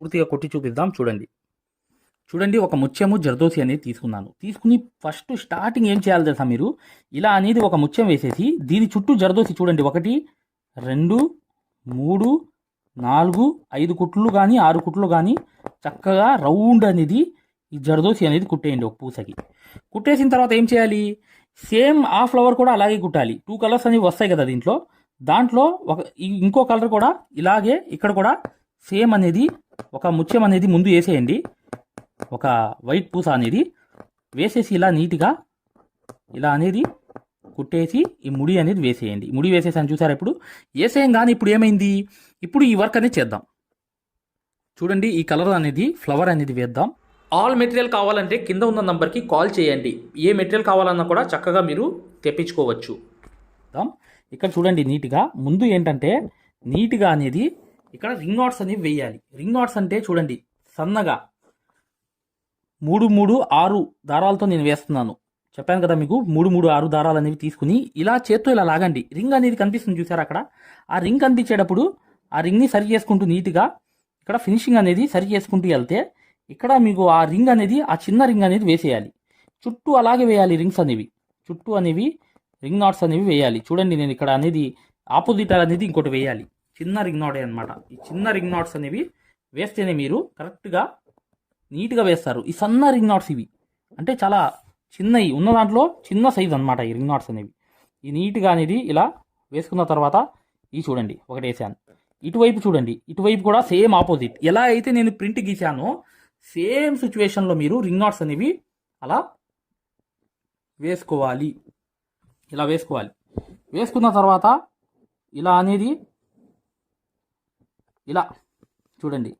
పూర్తిగా కొట్టి చూపిద్దాం. చూడండి ఒక ముత్యము జర్దోసి అనేది తీసుకుని ఫస్ట్ స్టార్టింగ్ ఏం చేయాలి తెలుసా మీరు, ఇలా అనేది ఒక ముత్యం వేసేసి దీని చుట్టూ జర్దోసి చూడండి 1 2 3 4 5 కుట్లు కానీ 6 కుట్లు కానీ చక్కగా రౌండ్ అనేది ఈ జర్దోసి అనేది కుట్టేయండి ఒక పూసకి. కుట్టేసిన తర్వాత ఏం చేయాలి, సేమ్ ఆ ఫ్లవర్ కూడా అలాగే కుట్టాలి. 2 కలర్స్ అనేవి వస్తాయి కదా దాంట్లో ఇంకో కలర్ కూడా ఇలాగే ఇక్కడ కూడా సేమ్ అనేది ఒక ముత్యం అనేది ముందు వేసేయండి. ఒక వైట్ పూస అనేది వేసేసి ఇలా నీట్గా ఇలా అనేది కుట్టేసి ఈ ముడి అనేది వేసేయండి. ముడి వేసేసాను చూసారా, ఇప్పుడు వేసేయం కానీ ఇప్పుడు ఏమైంది, ఇప్పుడు ఈ వర్క్ అనేది చేద్దాం. చూడండి ఈ కలర్ అనేది ఫ్లవర్ అనేది వేద్దాం. ఆల్ మెటీరియల్ కావాలంటే కింద ఉన్న నంబర్కి కాల్ చేయండి. ఏ మెటీరియల్ కావాలన్నా కూడా చక్కగా మీరు తెప్పించుకోవచ్చు. ఇక్కడ చూడండి నీట్గా ముందు ఏంటంటే నీట్గా అనేది ఇక్కడ రింగ్ నాట్స్ అనేవి వేయాలి. రింగ్ నాట్స్ అంటే చూడండి సన్నగా 3 3 6 దారాలతో నేను వేస్తున్నాను. చెప్పాను కదా మీకు 3 3 6 దారాలు అనేవి తీసుకుని ఇలా చేత్తో ఇలా లాగండి. రింగ్ అనేది కనిపిస్తుంది చూసారా అక్కడ, ఆ రింగ్ కనిపించేటప్పుడు ఆ రింగ్ని సరి చేసుకుంటూ నీట్గా ఇక్కడ ఫినిషింగ్ అనేది సరి చేసుకుంటూ వెళ్తే ఇక్కడ మీకు ఆ రింగ్ అనేది ఆ చిన్న రింగ్ అనేది వేసేయాలి. చుట్టూ అలాగే వేయాలి రింగ్స్ అనేవి, చుట్టూ అనేవి రింగ్ నాట్స్ అనేవి వేయాలి. చూడండి నేను ఇక్కడ అనేది ఆపోజిట్ అనేది ఇంకోటి వేయాలి, చిన్న రింగ్ నాటే అనమాట. ఈ చిన్న రింగ్ నాట్స్ అనేవి వేస్తేనే మీరు కరెక్ట్గా నీట్గా వేస్తారు. ఈ సన్న రింగ్ నాట్స్ ఇవి అంటే చాలా చిన్నవి ఉన్న దాంట్లో చిన్న సైజ్ అనమాట ఈ రింగ్ నాట్స్ అనేవి. ఈ నీట్గా అనేది ఇలా వేసుకున్న తర్వాత ఈ చూడండి ఒకటి వేసాను. ఇటువైపు చూడండి, ఇటువైపు కూడా సేమ్ ఆపోజిట్ ఎలా అయితే నేను ప్రింట్ గీసానో సేమ్ సిచ్యువేషన్లో మీరు రింగ్ నాట్స్ అనేవి అలా వేసుకోవాలి. ఇలా వేసుకోవాలి. వేసుకున్న తర్వాత ఇలా అనేది ఇలా చూడండి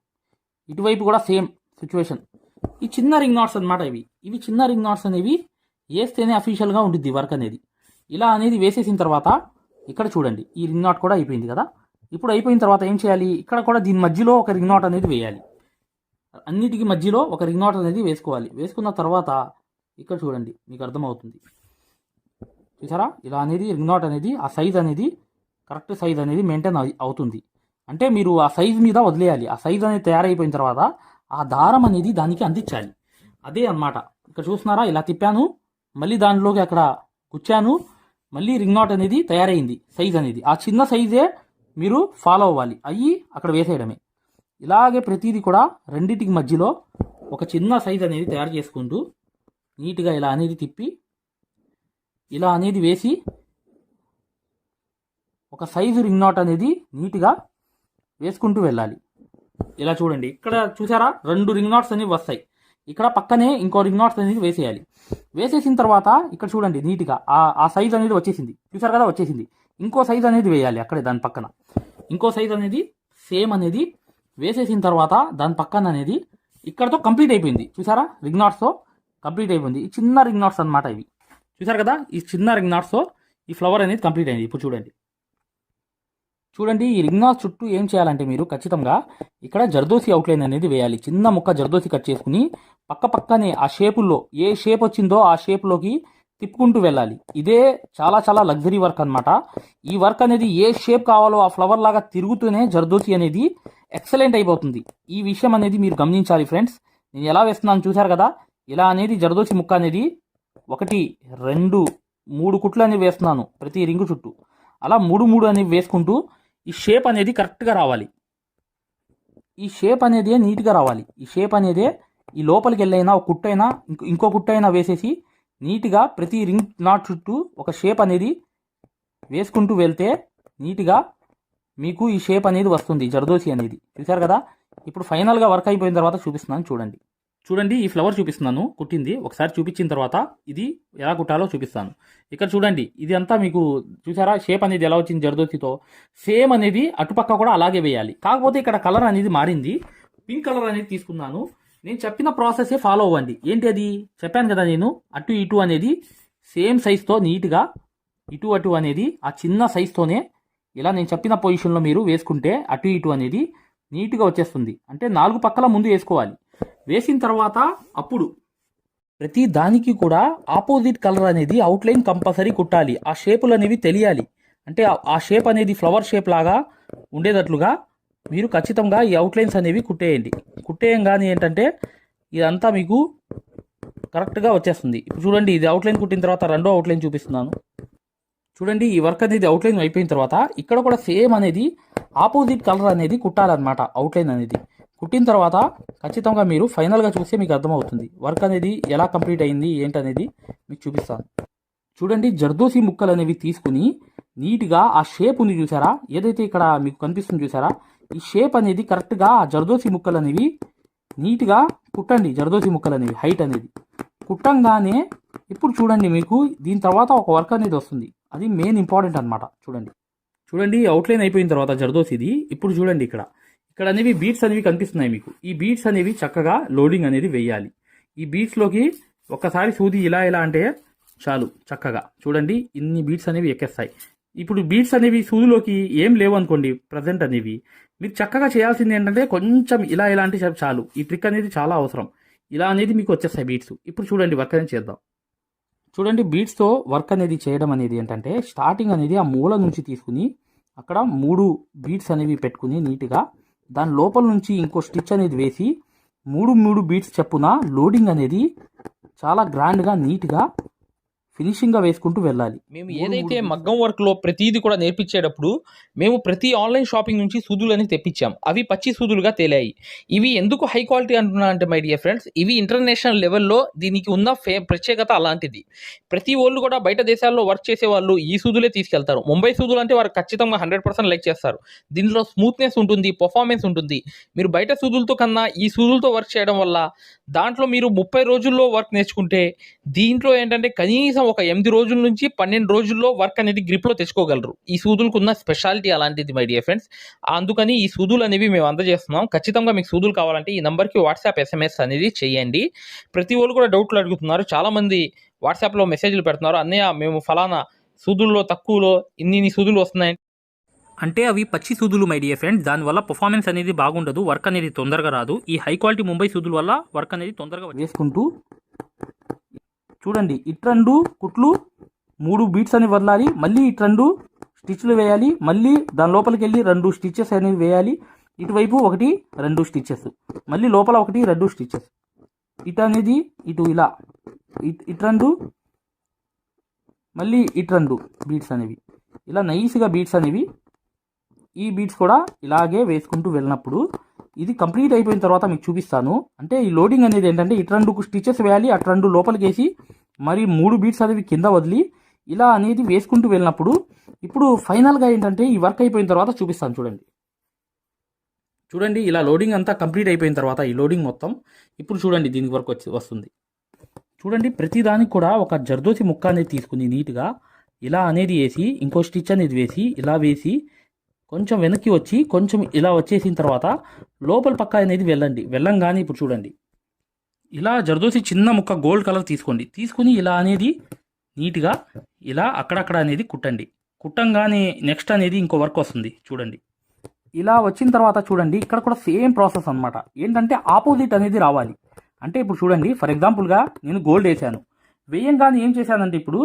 ఇటువైపు కూడా సేమ్ సిచ్యువేషన్. ఈ చిన్న రింగ్ నాట్స్ అనమాట ఇవి చిన్న రింగ్ నాట్స్ అనేవి వేస్తేనే అఫీషియల్గా ఉంటుంది వర్క్ అనేది. ఇలా అనేది వేసేసిన తర్వాత ఇక్కడ చూడండి ఈ రింగ్ నాట్ కూడా అయిపోయింది కదా. ఇప్పుడు అయిపోయిన తర్వాత ఏం చేయాలి, ఇక్కడ కూడా దీని మధ్యలో ఒక రింగ్ నాట్ అనేది వేయాలి. అన్నిటికీ మధ్యలో ఒక రింగ్ నాట్ అనేది వేసుకోవాలి. వేసుకున్న తర్వాత ఇక్కడ చూడండి మీకు అర్థమవుతుంది చూసారా, ఇలా అనేది రింగ్ నాట్ అనేది ఆ సైజ్ అనేది కరెక్ట్ సైజ్ అనేది మెయింటైన్ అవుతుంది. అంటే మీరు ఆ సైజ్ మీద వదిలేయాలి. ఆ సైజ్ అనేది తయారైపోయిన తర్వాత ఆ దారం అనేది దానికి అందించాలి. అదే అన్నమాట. ఇక్కడ చూస్తున్నారా ఇలా తిప్పాను, మళ్ళీ దానిలోకి అక్కడ గుచ్చాను, మళ్ళీ రింగ్ నాట్ అనేది తయారైంది. సైజ్ అనేది ఆ చిన్న సైజే మీరు ఫాలో అవ్వాలి, అయ్యి అక్కడ వేసేయడమే. ఇలాగే ప్రతిదీ కూడా రెండింటికి మధ్యలో ఒక చిన్న సైజ్ అనేది తయారు చేసుకుంటూ నీట్గా ఇలా అనేది తిప్పి ఇలా అనేది వేసి ఒక సైజు రింగ్ నాట్ అనేది నీట్గా వేసుకుంటూ వెళ్ళాలి. ఇలా చూడండి ఇక్కడ చూసారా 2 రింగ్ నాట్స్ అనేవి వస్తాయి. ఇక్కడ పక్కనే ఇంకో రింగ్ నాట్స్ అనేది వేసేయాలి. వేసేసిన తర్వాత ఇక్కడ చూడండి నీట్గా ఆ సైజ్ అనేది వచ్చేసింది చూసారు కదా, వచ్చేసింది. ఇంకో సైజ్ అనేది వేయాలి అక్కడే దాని పక్కన. ఇంకో సైజ్ అనేది సేమ్ అనేది వేసేసిన తర్వాత దాని పక్కన అనేది ఇక్కడతో కంప్లీట్ అయిపోయింది చూసారా, రింగ్ నాట్స్తో కంప్లీట్ అయిపోయింది. ఈ చిన్న రింగ్ నాట్స్ అనమాట ఇవి చూసారు కదా. ఈ చిన్న రింగ్ నాట్స్తో ఈ ఫ్లవర్ అనేది కంప్లీట్ అయింది. ఇప్పుడు చూడండి ఈ రింగ్ నాట్స్ చుట్టూ ఏం చేయాలంటే మీరు ఖచ్చితంగా ఇక్కడ జర్దోసి అవుట్లైన్ అనేది వేయాలి. చిన్న ముక్క జర్దోసి కట్ చేసుకుని పక్కనే ఆ షేపుల్లో ఏ షేప్ వచ్చిందో ఆ షేప్లోకి తిప్పుకుంటూ వెళ్ళాలి. ఇదే చాలా చాలా లగ్జరీ వర్క్ అనమాట. ఈ వర్క్ అనేది ఏ షేప్ కావాలో ఆ ఫ్లవర్ లాగా తిరుగుతూనే జర్దోసి అనేది ఎక్సలెంట్ అయిపోతుంది. ఈ విషయం అనేది మీరు గమనించాలి ఫ్రెండ్స్. నేను ఎలా వేస్తున్నాను చూసారు కదా, ఇలా అనేది జర్దోసి ముక్క అనేది 1 2 3 కుట్లు అనేవి వేస్తున్నాను ప్రతి రింగు చుట్టూ. అలా 3 3 అనేవి వేసుకుంటూ ఈ షేప్ అనేది కరెక్ట్గా రావాలి. ఈ షేప్ అనేది నీట్గా రావాలి. ఈ షేప్ అనేది ఈ లోపలికి వెళ్ళైనా ఒక కుట్టైనా ఇంకో కుట్టైనా వేసేసి నీట్గా ప్రతి రింగ్ నాట్ చుట్టూ ఒక షేప్ అనేది వేసుకుంటూ వెళ్తే నీట్గా మీకు ఈ షేప్ అనేది వస్తుంది జర్దోసి అనేది. చూసారు కదా. ఇప్పుడు ఫైనల్గా వర్క్ అయిపోయిన తర్వాత చూపిస్తున్నాను చూడండి ఈ ఫ్లవర్ చూపిస్తున్నాను కుట్టింది. ఒకసారి చూపించిన తర్వాత ఇది ఎలా కుట్టాలో చూపిస్తాను. ఇక్కడ చూడండి ఇది అంతా మీకు చూసారా షేప్ అనేది ఎలా వచ్చింది జర్దోసితో. సేమ్ అనేది అటుపక్క కూడా అలాగే వేయాలి. కాకపోతే ఇక్కడ కలర్ అనేది మారింది, పింక్ కలర్ అనేది తీసుకున్నాను. నేను చెప్పిన ప్రాసెసే ఫాలో అవ్వండి. ఏంటి అది చెప్పాను కదా, నేను అటు ఇటు అనేది సేమ్ సైజ్తో నీట్గా ఇటు అటు అనేది ఆ చిన్న సైజ్తోనే ఇలా నేను చెప్పిన పొజిషన్లో మీరు వేసుకుంటే అటు ఇటు అనేది నీట్గా వచ్చేస్తుంది. అంటే 4 పక్కల ముందు వేసుకోవాలి. వేసిన తర్వాత అప్పుడు ప్రతి దానికి కూడా ఆపోజిట్ కలర్ అనేది అవుట్లైన్ కంపల్సరీ కుట్టాలి. ఆ షేపులు అనేవి తెలియాలి. అంటే ఆ షేప్ అనేది ఫ్లవర్ షేప్ లాగా ఉండేటట్లుగా మీరు ఖచ్చితంగా ఈ అవుట్లైన్స్ అనేవి కుట్టేయండి. కుట్టేయంగానే ఏంటంటే ఇదంతా మీకు కరెక్ట్గా వచ్చేస్తుంది. ఇప్పుడు చూడండి, ఇది అవుట్లైన్ కుట్టిన తర్వాత రెండో అవుట్లైన్ చూపిస్తున్నాను. చూడండి, ఈ వర్క్ అనేది అవుట్లైన్ అయిపోయిన తర్వాత ఇక్కడ కూడా సేమ్ అనేది ఆపోజిట్ కలర్ అనేది కుట్టాలన్నమాట. అవుట్లైన్ అనేది కుట్టిన తర్వాత ఖచ్చితంగా మీరు ఫైనల్గా చూస్తే మీకు అర్థమవుతుంది వర్క్ అనేది ఎలా కంప్లీట్ అయింది ఏంటనేది మీకు చూపిస్తాను. చూడండి, జర్దోసి ముక్కలు అనేవి తీసుకుని నీట్గా ఆ షేప్ ఉంది చూసారా, ఏదైతే ఇక్కడ మీకు కనిపిస్తుంది చూసారా, ఈ షేప్ అనేది కరెక్ట్గా ఆ జర్దోసి ముక్కలు అనేవి నీట్గా కుట్టండి. జర్దోసి ముక్కలు అనేవి హైట్ అనేది కుట్టంగానే ఇప్పుడు చూడండి మీకు దీని తర్వాత ఒక వర్క్ అనేది వస్తుంది. అది మెయిన్ ఇంపార్టెంట్ అనమాట. చూడండి అవుట్లైన్ అయిపోయిన తర్వాత జర్దోసిది ఇప్పుడు చూడండి ఇక్కడ అనేవి బీట్స్ అనేవి కనిపిస్తున్నాయి మీకు. ఈ బీట్స్ అనేవి చక్కగా లోడింగ్ అనేది వేయాలి. ఈ బీట్స్లోకి ఒక్కసారి సూది ఇలా అంటే చాలు, చక్కగా చూడండి ఇన్ని బీట్స్ అనేవి ఎక్కేస్తాయి. ఇప్పుడు బీట్స్ అనేవి సూదిలోకి ఏం లేవు అనుకోండి ప్రజెంట్ అనేవి, మీరు చక్కగా చేయాల్సింది ఏంటంటే కొంచెం ఇలా అంటే చాలు. ఈ ట్రిక్ అనేది చాలా అవసరం. ఇలా అనేది మీకు వచ్చేస్తాయి బీట్స్. ఇప్పుడు చూడండి వర్క్ అనేది చేద్దాం. చూడండి, బీట్స్తో వర్క్ అనేది చేయడం అనేది ఏంటంటే స్టార్టింగ్ అనేది ఆ మూల నుంచి తీసుకుని అక్కడ 3 బీట్స్ అనేవి పెట్టుకుని నీట్గా దాని లోపల నుంచి ఇంకో స్టిచ్ అనేది వేసి 3 బీట్స్ చెప్పున లోడింగ్ అనేది చాలా గ్రాండ్గా నీట్గా ఫినిషింగ్గా వేసుకుంటూ వెళ్ళాలి. మేము ఏదైతే మగ్గం వర్క్లో ప్రతిదీ కూడా నేర్పించేటప్పుడు మేము ప్రతి ఆన్లైన్ షాపింగ్ నుంచి సూదులని తెప్పించాం. అవి పచ్చి సూదులుగా తేలాయి. ఇవి ఎందుకు హై క్వాలిటీ అంటున్నా అంటే మై డియర్ ఫ్రెండ్స్, ఇవి ఇంటర్నేషనల్ లెవెల్లో దీనికి ఉన్న ప్రత్యేకత అలాంటిది. ప్రతి వాళ్ళు కూడా బయట దేశాల్లో వర్క్ చేసే వాళ్ళు ఈ సూదులే తీసుకెళ్తారు. ముంబై సూదులు అంటే వారు ఖచ్చితంగా 100% లైక్ చేస్తారు. దీనిలో స్మూత్నెస్ ఉంటుంది, పర్ఫార్మెన్స్ ఉంటుంది. మీరు బయట సూదులతో కన్నా ఈ సూదులతో వర్క్ చేయడం వల్ల దాంట్లో మీరు 30 రోజుల్లో వర్క్ నేర్చుకుంటే దీంట్లో ఏంటంటే కనీసం ఒక 8 రోజుల నుంచి 12 రోజుల్లో వర్క్ అనేది గ్రిప్లో తెచ్చుకోగలరు. ఈ సూదులకు ఉన్న స్పెషాలిటీ అలాంటిది మై డియర్ ఫ్రెండ్స్. అందుకని ఈ సూదులు అనేవి మేము అందజేస్తున్నాం. ఖచ్చితంగా మీకు సూదులు కావాలంటే ఈ నెంబర్కి వాట్సాప్ SMS అనేది చేయండి. ప్రతి వాళ్ళు కూడా డౌట్లు అడుగుతున్నారు. చాలామంది వాట్సాప్లో మెసేజ్లు పెడుతున్నారు, అన్నయ్య మేము ఫలానా సూదుల్లో తక్కువలో ఇన్ని సూదులు వస్తున్నాయి అంటే అవి పచ్చి సూదులు మై డియర్ ఫ్రెండ్స్. దానివల్ల పర్ఫార్మెన్స్ అనేది బాగుండదు, వర్క్ అనేది తొందరగా రాదు. ఈ హై క్వాలిటీ ముంబై సూదుల వల్ల వర్క్ అనేది తొందరగా వేసుకుంటూ చూడండి ఇట్రెండు కుట్లు 3 బీట్స్ అని వదలాలి, మళ్ళీ ఇట్రెండు స్టిచ్లు వేయాలి, మళ్ళీ దాని లోపలికి వెళ్ళి 2 స్టిచ్చెస్ అనేవి వేయాలి. ఇటువైపు 1 2 స్టిచ్చెస్, మళ్ళీ లోపల 1 2 స్టిచ్చెస్. ఇటు అనేది ఇటు ఇలా ఇట్రెండు మళ్ళీ ఇట్రెండు బీట్స్ అనేవి ఇలా నైస్గా బీట్స్ అనేవి ఈ బీట్స్ కూడా ఇలాగే వేసుకుంటూ వెళ్ళినప్పుడు ఇది కంప్లీట్ అయిపోయిన తర్వాత మీకు చూపిస్తాను. అంటే ఈ లోడింగ్ అనేది ఏంటంటే ఇటు 2 స్టిచెస్ వేయాలి, అటు 2 లోపలికి వేసి మరి 3 బీట్స్ అనేవి కింద వదిలి ఇలా అనేది వేసుకుంటూ వెళ్ళినప్పుడు ఇప్పుడు ఫైనల్గా ఏంటంటే ఈ వర్క్ అయిపోయిన తర్వాత చూపిస్తాను. చూడండి ఇలా లోడింగ్ అంతా కంప్లీట్ అయిపోయిన తర్వాత ఈ లోడింగ్ మొత్తం ఇప్పుడు చూడండి దీనికి వర్క్ వస్తుంది. చూడండి ప్రతి దానికి కూడా ఒక జర్దోసి ముక్క అనేది తీసుకుని నీట్గా ఇలా అనేది వేసి ఇంకో స్టిచ్ అనేది వేసి ఇలా వేసి కొంచెం వెనక్కి వచ్చి కొంచెం ఇలా వచ్చేసిన తర్వాత లోపల పక్క అనేది వెళ్ళంగానే ఇప్పుడు చూడండి ఇలా జర్దోసి చిన్న ముక్క గోల్డ్ కలర్ తీసుకుని ఇలా అనేది నీట్గా ఇలా అక్కడక్కడ అనేది కుట్టంగానే నెక్స్ట్ అనేది ఇంకో వర్క్ వస్తుంది. చూడండి ఇలా వచ్చిన తర్వాత చూడండి ఇక్కడ కూడా సేమ్ ప్రాసెస్ అనమాట. ఏంటంటే ఆపోజిట్ అనేది రావాలి. అంటే ఇప్పుడు చూడండి ఫర్ ఎగ్జాంపుల్గా నేను గోల్డ్ వేసాను, వేయంగానే ఏం చేశానంటే ఇప్పుడు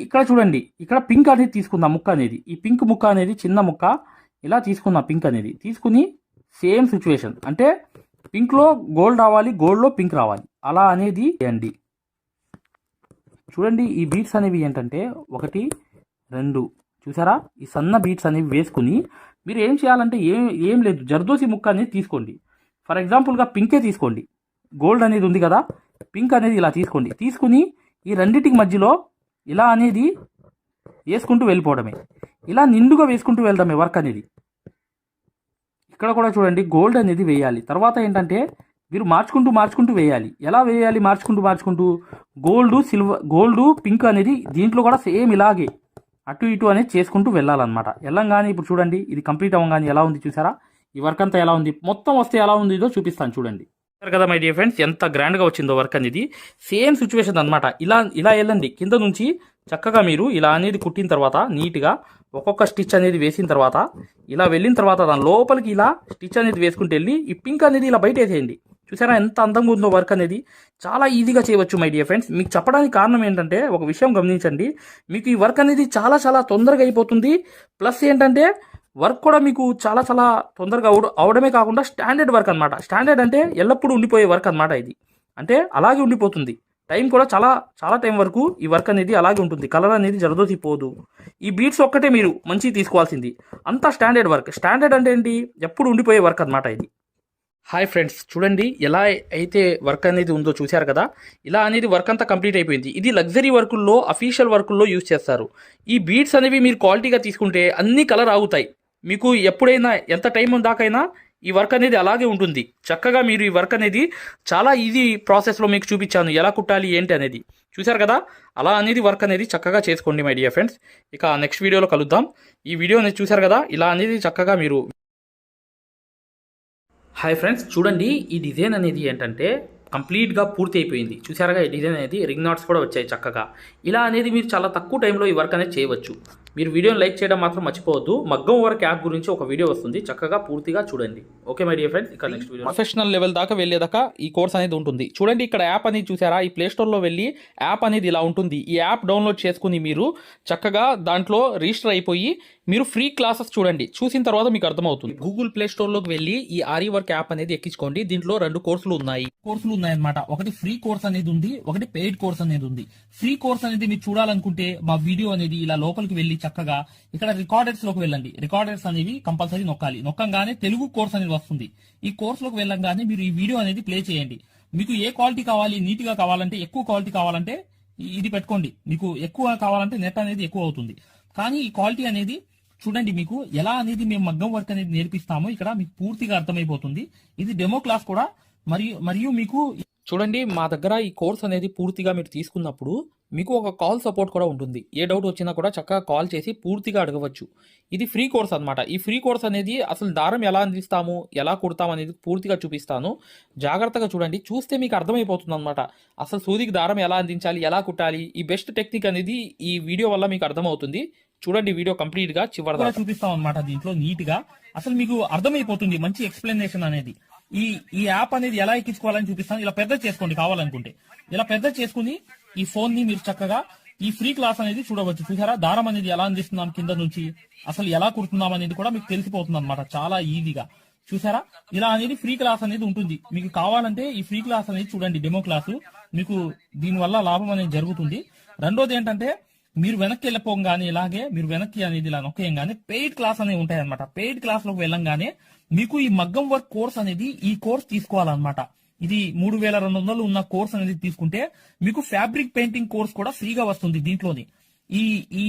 ఇక్కడ చూడండి ఇక్కడ పింక్ అనేది తీసుకుందాం ముక్క అనేది, ఈ పింక్ ముక్క అనేది చిన్న ముక్క ఇలా తీసుకున్నా, పింక్ అనేది తీసుకుని సేమ్ సిచ్యువేషన్ అంటే పింక్లో గోల్డ్ రావాలి, గోల్డ్లో పింక్ రావాలి అలా అనేది చేయండి. చూడండి ఈ బీట్స్ అనేవి ఏంటంటే 1 2 చూసారా, ఈ సన్న బీట్స్ అనేవి వేసుకుని మీరు ఏం చేయాలంటే ఏం లేదు జర్దోసి ముక్క అనేది తీసుకోండి. ఫర్ ఎగ్జాంపుల్గా పింకే తీసుకోండి, గోల్డ్ అనేది ఉంది కదా, పింక్ అనేది ఇలా తీసుకుని ఈ రెండింటికి మధ్యలో ఇలా అనేది వేసుకుంటూ వెళ్ళిపోవడమే, ఇలా నిండుగా వేసుకుంటూ వెళ్ళడమే వర్క్ అనేది. ఇక్కడ కూడా చూడండి గోల్డ్ అనేది వేయాలి. తర్వాత ఏంటంటే మీరు మార్చుకుంటూ వేయాలి. ఎలా వేయాలి మార్చుకుంటూ గోల్డ్ పింక్ అనేది దీంట్లో కూడా సేమ్ ఇలాగే అటు ఇటు అనేది చేసుకుంటూ వెళ్ళాలన్నమాట. వెళ్ళంగానే ఇప్పుడు చూడండి ఇది కంప్లీట్ అవ్వగానే ఎలా ఉంది చూసారా, ఈ వర్క్ అంతా ఎలా ఉంది, మొత్తం వస్తే ఎలా ఉందో చూపిస్తాను. చూడండి కదా మై డియర్ ఫ్రెండ్స్ ఎంత గ్రాండ్గా వచ్చిందో వర్క్ అనేది. సేమ్ సిచ్యువేషన్ అనమాట. ఇలా వెళ్ళండి కింద నుంచి చక్కగా మీరు ఇలా అనేది కుట్టిన తర్వాత నీట్గా ఒక్కొక్క స్టిచ్ అనేది వేసిన తర్వాత ఇలా వెళ్ళిన తర్వాత దాని లోపలికి ఇలా స్టిచ్ అనేది వేసుకుంటూ వెళ్ళి ఈ పింక్ అనేది ఇలా బయట వేసేయండి. చూసారా ఎంత అందంగా ఉందో వర్క్ అనేది. చాలా ఈజీగా చేయవచ్చు మై డియర్ ఫ్రెండ్స్. మీకు చెప్పడానికి కారణం ఏంటంటే ఒక విషయం గమనించండి, మీకు ఈ వర్క్ అనేది చాలా తొందరగా అయిపోతుంది. ప్లస్ ఏంటంటే వర్క్ కూడా మీకు చాలా చాలా తొందరగా అవడమే కాకుండా స్టాండర్డ్ వర్క్ అనమాట. స్టాండర్డ్ అంటే ఎల్లప్పుడూ ఉండిపోయే వర్క్ అనమాట ఇది. అంటే అలాగే ఉండిపోతుంది. టైం కూడా చాలా చాలా టైం వరకు ఈ వర్క్ అనేది అలాగే ఉంటుంది. కలర్ అనేది జరదోసి పోదు. ఈ బీట్స్ ఒక్కటే మీరు మంచిగా తీసుకోవాల్సింది. అంతా స్టాండర్డ్ వర్క్. స్టాండర్డ్ అంటే ఏంటి? ఎప్పుడు ఉండిపోయే వర్క్ అనమాట ఇది. హాయ్ ఫ్రెండ్స్, చూడండి ఎలా అయితే వర్క్ అనేది ఉందో చూశారు కదా. ఇలా అనేది వర్క్ అంతా కంప్లీట్ అయిపోయింది. ఇది లగ్జరీ వర్కుల్లో, అఫీషియల్ వర్కుల్లో యూజ్ చేస్తారు. ఈ బీడ్స్ అనేవి మీరు క్వాలిటీగా తీసుకుంటే అన్ని కలర్ ఆగుతాయి. మీకు ఎప్పుడైనా ఎంత టైం దాకైనా ఈ వర్క్ అనేది అలాగే ఉంటుంది. చక్కగా మీరు ఈ వర్క్ అనేది చాలా ఈజీ ప్రాసెస్లో మీకు చూపించాను ఎలా కుట్టాలి ఏంటి అనేది. చూశారు కదా, అలా అనేది వర్క్ అనేది చక్కగా చేసుకోండి మై డియర్ ఫ్రెండ్స్. ఇక నెక్స్ట్ వీడియోలో కలుద్దాం. ఈ వీడియో అనేది చూశారు కదా, ఇలా అనేది చక్కగా మీరు. హాయ్ ఫ్రెండ్స్, చూడండి ఈ డిజైన్ అనేది ఏంటంటే కంప్లీట్గా పూర్తి అయిపోయింది. చూసారుగా, ఈ డిజైన్ అనేది రింగ్ నాట్స్ కూడా వచ్చాయి చక్కగా. ఇలా అనేది మీరు చాలా తక్కువ టైంలో ఈ వర్క్ అనేది చేయవచ్చు. మీరు వీడియోని లైక్ చేయడం మాత్రం మర్చిపోవద్దు. మగ్గం వర్క్ యాప్ గురించి ఒక వీడియో వస్తుంది, చక్కగా పూర్తిగా చూడండి. ఓకే మై డియర్ ఫ్రెండ్స్, ఇక నెక్స్ట్ వీడియో ప్రొఫెషనల్ లెవెల్ దాకా వెళ్ళేదాకా ఈ కోర్స్ అనేది ఉంటుంది. చూడండి ఇక్కడ యాప్ అనేది చూసారా, ఈ ప్లే స్టోర్లో వెళ్ళి యాప్ అనేది ఇలా ఉంటుంది. ఈ యాప్ డౌన్లోడ్ చేసుకుని మీరు చక్కగా దాంట్లో రిజిస్టర్ అయిపోయి మీరు ఫ్రీ క్లాసెస్ చూడండి. చూసిన తర్వాత మీకు అర్థమవుతుంది. గూగుల్ ప్లే స్టోర్లోకి వెళ్ళి ఈ ఆరి వర్క్ యాప్ అనేది ఎక్కించుకోండి. దీంట్లో 2 కోర్సులు ఉన్నాయన్నమాట. ఒకటి ఫ్రీ కోర్స్ అనేది ఉంది, ఒకటి పెయిడ్ కోర్స్ అనేది ఉంది. ఫ్రీ కోర్స్ అనేది మీరు చూడాలనుకుంటే మా వీడియో అనేది ఇలా లోపలికి వెళ్ళి చక్కగా ఇక్కడ రికార్డర్స్ లోకి వెళ్ళండి. రికార్డర్స్ అనేవి కంపల్సరీ నొక్కాలి. నొక్కంగానే తెలుగు కోర్స్ అనేది వస్తుంది. ఈ కోర్స్ లోకి వెళ్ళంగానే మీరు ఈ వీడియో అనేది ప్లే చేయండి. మీకు ఏ క్వాలిటీ కావాలి, నీట్ గా కావాలంటే, ఎక్కువ క్వాలిటీ కావాలంటే ఇది పెట్టుకోండి. మీకు ఎక్కువ కావాలంటే నెట్ అనేది ఎక్కువ అవుతుంది. కానీ ఈ క్వాలిటీ అనేది చూడండి, మీకు ఎలా అనేది మేము మగ్గం వర్క్ అనేది నేర్పిస్తామో ఇక్కడ మీకు పూర్తిగా అర్థమైపోతుంది. ఇది డెమో క్లాస్ కూడా. మరియు మీకు చూడండి, మా దగ్గర ఈ కోర్స్ అనేది పూర్తిగా మీరు తీసుకున్నప్పుడు మీకు ఒక కాల్ సపోర్ట్ కూడా ఉంటుంది. ఏ డౌట్ వచ్చినా కూడా చక్కగా కాల్ చేసి పూర్తిగా అడగవచ్చు. ఇది ఫ్రీ కోర్స్ అనమాట. ఈ ఫ్రీ కోర్స్ అనేది అసలు దారం ఎలా అందిస్తాము, ఎలా కుడతాము అనేది పూర్తిగా చూపిస్తాను. జాగ్రత్తగా చూడండి, చూస్తే మీకు అర్థమైపోతుంది అనమాట. అసలు సూదికి దారం ఎలా అందించాలి, ఎలా కుట్టాలి, ఈ బెస్ట్ టెక్నిక్ అనేది ఈ వీడియో వల్ల మీకు అర్థమవుతుంది. చూడండి వీడియో కంప్లీట్ గా చివరిగా చూపిస్తాం అనమాట. దీంట్లో నీట్ గా అసలు మీకు అర్థమైపోతుంది. మంచి ఎక్స్ప్లెనేషన్ అనేది. ఈ యాప్ అనేది ఎలా ఎక్కించుకోవాలని చూపిస్తాను. ఇలా పెద్ద చేసుకోండి కావాలనుకుంటే. ఇలా పెద్ద చేసుకుని ఈ ఫోన్ ని మీరు చక్కగా ఈ ఫ్రీ క్లాస్ అనేది చూడవచ్చు. చూసారా, దారం అనేది ఎలా అందిస్తున్నాం కింద నుంచి, అసలు ఎలా కుడుతున్నాం అనేది కూడా మీకు తెలిసిపోతుంది అనమాట చాలా ఈజీగా. చూసారా, ఇలా అనేది ఫ్రీ క్లాస్ అనేది ఉంటుంది. మీకు కావాలంటే ఈ ఫ్రీ క్లాస్ అనేది చూడండి, డెమో క్లాసు. మీకు దీనివల్ల లాభం అనేది జరుగుతుంది. రెండోది ఏంటంటే, మీరు వెనక్కి వెళ్ళిపోగానే ఇలాగే మీరు వెనక్కి అనేది ఇలా నొక్కేయంగానే పెయిడ్ క్లాస్ అనేవి ఉంటాయి అనమాట. పెయిడ్ క్లాస్ లోకి వెళ్ళంగానే మీకు ఈ మగ్గం వర్క్ కోర్స్ అనేది ఈ కోర్స్ తీసుకోవాలన్నమాట. ఇది 3200 ఉన్న కోర్స్ అనేది తీసుకుంటే మీకు ఫ్యాబ్రిక్ పెయింటింగ్ కోర్స్ కూడా ఫ్రీగా వస్తుంది దీంట్లోని. ఈ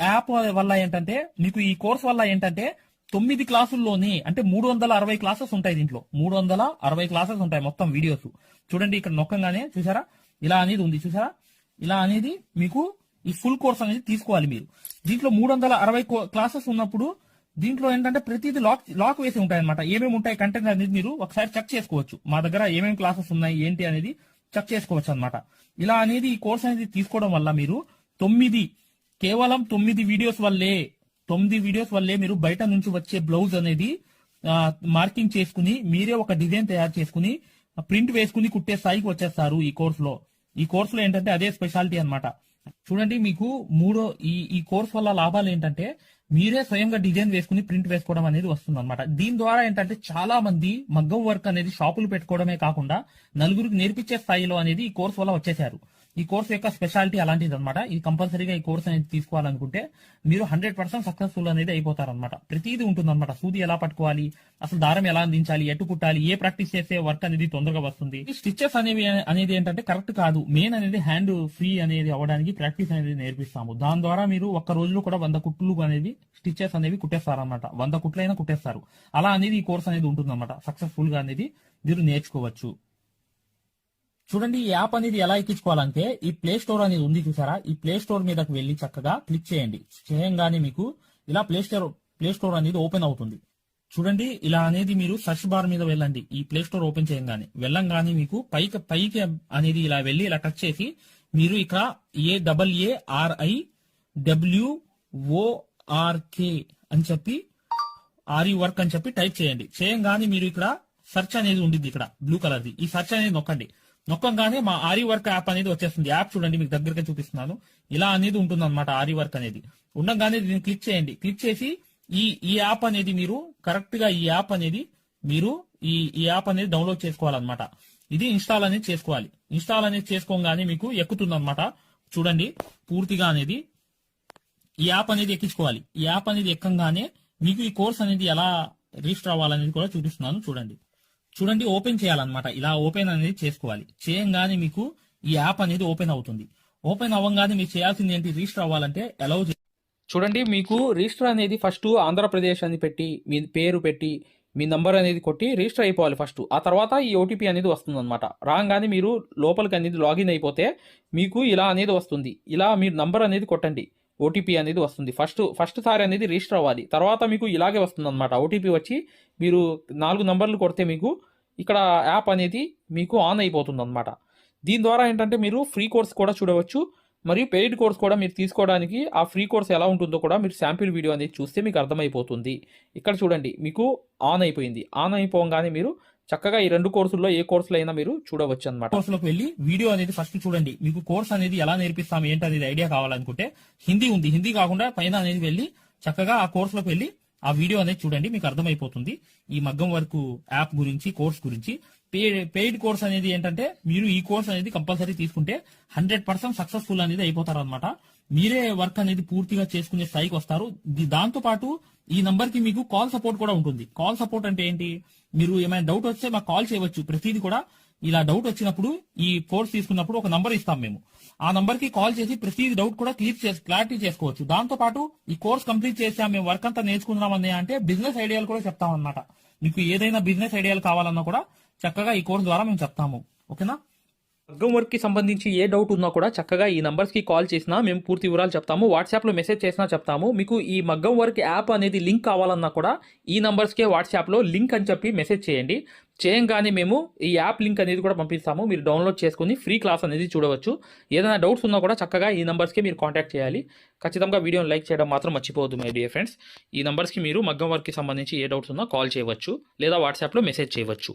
యాప్ వల్ల ఏంటంటే, మీకు ఈ కోర్స్ వల్ల ఏంటంటే 9 క్లాసుల్లోని అంటే 360 క్లాసెస్ ఉంటాయి. దీంట్లో 360 క్లాసెస్ ఉంటాయి మొత్తం వీడియోస్. చూడండి ఇక్కడ నొక్కంగానే చూసారా, ఇలా అనేది ఉంది. చూసారా, ఇలా అనేది మీకు ఈ ఫుల్ కోర్స్ అనేది తీసుకోవాలి మీరు. దీంట్లో 360 క్లాసెస్ ఉన్నప్పుడు దీంట్లో ఏంటంటే ప్రతిదీ లాక్ వేసి ఉంటాయి అనమాట. ఏమేమి ఉంటాయి కంటెంట్ అనేది మీరు ఒకసారి చెక్ చేసుకోవచ్చు. మా దగ్గర ఏమేమి క్లాసెస్ ఉన్నాయి ఏంటి అనేది చెక్ చేసుకోవచ్చు అనమాట. ఇలా అనేది ఈ కోర్స్ అనేది తీసుకోవడం వల్ల మీరు కేవలం 9 వీడియోస్ వల్లే మీరు బయట నుంచి వచ్చే బ్లౌజ్ అనేది మార్కింగ్ చేసుకుని మీరే ఒక డిజైన్ తయారు చేసుకుని ప్రింట్ వేసుకుని కుట్టే స్థాయికి వచ్చేస్తారు ఈ కోర్సులో. ఈ కోర్సులో ఏంటంటే అదే స్పెషాలిటీ అనమాట. చూడండి, మీకు ఈ కోర్స్ వల్ల లాభాలు ఏంటంటే, మీరే స్వయంగా డిజైన్ వేసుకుని ప్రింట్ వేసుకోవడం అనేది వస్తుంది అనమాట. దీని ద్వారా ఏంటంటే చాలా మంది మగ్గం వర్క్ అనేది షాపులు పెట్టుకోవడమే కాకుండా నలుగురికి నేర్పించే స్థాయిలో అనేది ఈ కోర్స్ వల్ల వచ్చేసారు. ఈ కోర్స్ యొక్క స్పెషాలిటీ అలాంటిది అనమాట. ఇది కంపల్సరీగా ఈ కోర్స్ అనేది తీసుకోవాలనుకుంటే మీరు 100% సక్సెస్ఫుల్ అనేది అయిపోతారనమాట. ప్రతిదీ ఉంటుంది అనమాట. సూది ఎలా పట్టుకోవాలి, అసలు దారం ఎలా అందించాలి, ఎటు కుట్టాలి, ఏ ప్రాక్టీస్ చేస్తే వర్క్ అనేది తొందరగా వస్తుంది. ఈ స్టిచెస్ అనేది ఏంటంటే కరెక్ట్ కాదు. మెయిన్ అనేది హ్యాండ్ ఫ్రీ అనేది అవ్వడానికి ప్రాక్టీస్ అనేది నేర్పిస్తాము. దాని ద్వారా మీరు ఒక్క రోజులో కూడా 100 కుట్లు అనేది స్టిచెస్ అనేవి కుట్టేస్తారనమాట. 100 కుట్లైనా కుట్టేస్తారు. అలా అనేది ఈ కోర్స్ అనేది ఉంటుంది అనమాట. సక్సెస్ఫుల్ గా అనేది మీరు నేర్చుకోవచ్చు. చూడండి, ఈ యాప్ అనేది ఎలా ఎక్కించుకోవాలంటే, ఈ ప్లే స్టోర్ అనేది ఉంది చూసారా, ఈ ప్లే స్టోర్ మీదకి వెళ్ళి చక్కగా క్లిక్ చేయండి. చేయంగానే మీకు ఇలా ప్లే స్టోర్ అనేది ఓపెన్ అవుతుంది. చూడండి, ఇలా అనేది మీరు సర్చ్ బార్ మీద వెళ్ళండి. ఈ ప్లే స్టోర్ ఓపెన్ చేయంగానే వెళ్ళంగానే మీకు పైకి అనేది ఇలా వెళ్ళి ఇలా టచ్ చేసి మీరు ఇక్కడ AARIWORK అని చెప్పి ఆరి వర్క్ అని చెప్పి టైప్ చేయండి. చేయంగానే మీరు ఇక్కడ సెర్చ్ అనేది ఉంటుంది, ఇక్కడ బ్లూ కలర్ది. ఈ సెర్చ్ అనేది నొక్కండి. నొక్కంగానే మా ఆరి వర్క్ యాప్ అనేది వచ్చేస్తుంది. యాప్ చూడండి, మీకు దగ్గరగా చూపిస్తున్నాను. ఇలా అనేది ఉంటుంది అనమాట. ఆరి వర్క్ అనేది ఉండగానే దీన్ని క్లిక్ చేయండి. క్లిక్ చేసి ఈ యాప్ అనేది మీరు కరెక్ట్ గా ఈ యాప్ అనేది మీరు ఈ యాప్ అనేది డౌన్లోడ్ చేసుకోవాలన్నమాట. ఇది ఇన్స్టాల్ అనేది చేసుకోవాలి. ఇన్స్టాల్ అనేది చేసుకోగానే మీకు ఎక్కుతుంది అనమాట. చూడండి పూర్తిగా అనేది ఈ యాప్ అనేది ఎక్కించుకోవాలి. ఈ యాప్ అనేది ఎక్కంగానే మీకు ఈ కోర్స్ అనేది ఎలా రిజిస్టర్ అవ్వాలనేది కూడా చూపిస్తున్నాను. చూడండి ఓపెన్ చేయాలన్నమాట. ఇలా ఓపెన్ అనేది చేసుకోవాలి. చేయంగానే మీకు ఈ యాప్ అనేది ఓపెన్ అవుతుంది. ఓపెన్ అవ్వగానే మీరు చేయాల్సింది ఏంటి, రిజిస్టర్ అవ్వాలంటే అలౌ చూడండి మీకు రిజిస్టర్ అనేది ఫస్ట్ ఆంధ్రప్రదేశ్ అని పెట్టి మీ పేరు పెట్టి మీ నంబర్ అనేది కొట్టి రిజిస్టర్ అయిపోవాలి ఫస్ట్. ఆ తర్వాత ఈ ఓటీపీ అనేది వస్తుందన్నమాట. రాగానే మీరు లోపలికి అనేది లాగిన్ అయిపోతే మీకు ఇలా అనేది వస్తుంది. ఇలా మీరు నంబర్ అనేది కొట్టండి, ఓటీపీ అనేది వస్తుంది. ఫస్ట్ సారి అనేది రిజిస్టర్ అవ్వాలి. తర్వాత మీకు ఇలాగే వస్తుంది అనమాట. ఓటీపీ వచ్చి మీరు 4 నంబర్లు కొడితే మీకు ఇక్కడ యాప్ అనేది మీకు ఆన్ అయిపోతుంది అనమాట. దీని ద్వారా ఏంటంటే మీరు ఫ్రీ కోర్స్ కూడా చూడవచ్చు, మరియు పెయిడ్ కోర్స్ కూడా మీరు తీసుకోవడానికి ఆ ఫ్రీ కోర్స్ ఎలా ఉంటుందో కూడా మీరు శాంపిల్ వీడియో అనేది చూస్తే మీకు అర్థమైపోతుంది. ఇక్కడ చూడండి మీకు ఆన్ అయిపోయింది. ఆన్ అయిపోగానే మీరు చక్కగా ఈ 2 కోర్సుల్లో ఏ కోర్సులో అయినా మీరు చూడవచ్చు అనమాట. కోర్సులోకి వెళ్ళి వీడియో అనేది ఫస్ట్ చూడండి. మీకు కోర్స్ అనేది ఎలా నేర్పిస్తాం ఏంటి అనేది ఐడియా కావాలనుకుంటే హిందీ ఉంది. హిందీ కాకుండా పైన అనేది వెళ్ళి చక్కగా ఆ కోర్సులోకి వెళ్ళి ఆ వీడియో అనేది చూడండి, మీకు అర్థమైపోతుంది ఈ మగ్గం వర్క్ యాప్ గురించి, కోర్స్ గురించి. పెయిడ్ కోర్స్ అనేది ఏంటంటే మీరు ఈ కోర్స్ అనేది కంపల్సరీ తీసుకుంటే 100% సక్సెస్ఫుల్ అనేది అయిపోతారు అనమాట. మీరే వర్క్ అనేది పూర్తిగా చేసుకునే స్థాయికి వస్తారు. దాంతో పాటు ఈ నంబర్ కి మీకు కాల్ సపోర్ట్ కూడా ఉంటుంది. కాల్ సపోర్ట్ అంటే ఏంటి, మీరు ఏమైనా డౌట్ వస్తే మాకు కాల్ చేయవచ్చు. ప్రతిదీ కూడా ఇలా డౌట్ వచ్చినప్పుడు ఈ కోర్స్ తీసుకున్నప్పుడు ఒక నంబర్ ఇస్తాం మేము. ఆ నంబర్ కి కాల్ చేసి ప్రతి డౌట్ కూడా క్లారిటీ చేసుకోవచ్చు. దాంతో పాటు ఈ కోర్స్ కంప్లీట్ చేసాం, మేము వర్క్ అంతా నేర్చుకున్నామని అంటే బిజినెస్ ఐడియాలు కూడా చెప్తాం అన్నమాట. మీకు ఏదైనా బిజినెస్ ఐడియాలు కావాలన్నా కూడా చక్కగా ఈ కోర్స్ ద్వారా మేము చెప్తాము. ఓకేనా? మగ్గం వర్క్ కి సంబంధించి ఏ డౌట్ ఉన్నా కూడా చక్కగా ఈ నంబర్స్ కి కాల్ చేసినా మేము పూర్తి వివరాలు చెప్తాము. వాట్సాప్ లో మెసేజ్ చేసినా చెప్తాము. మీకు ఈ మగ్గం వర్క్ యాప్ అనేది లింక్ కావాలన్నా కూడా ఈ నంబర్స్ కే వాట్సాప్ లో లింక్ అని చెప్పి మెసేజ్ చేయండి. చేయంగానే మేము ఈ యాప్ లింక్ అనేది కూడా పంపిస్తాము. మీరు డౌన్లోడ్ చేసుకుని ఫ్రీ క్లాస్ అనేది చూడవచ్చు. ఏదైనా డౌట్స్ ఉన్నా కూడా చక్కగా ఈ నంబర్స్కి మీరు కాంటాక్ట్ చేయాలి. ఖచ్చితంగా వీడియోని లైక్ చేయడం మాత్రం మర్చిపోవద్దు మై డియర్ ఫ్రెండ్స్. ఈ నంబర్స్కి మీరు మగ్గం వర్క్కి సంబంధించి ఏ డౌట్స్ ఉన్నా కాల్ చేయవచ్చు లేదా వాట్సాప్లో మెసేజ్ చేయవచ్చు.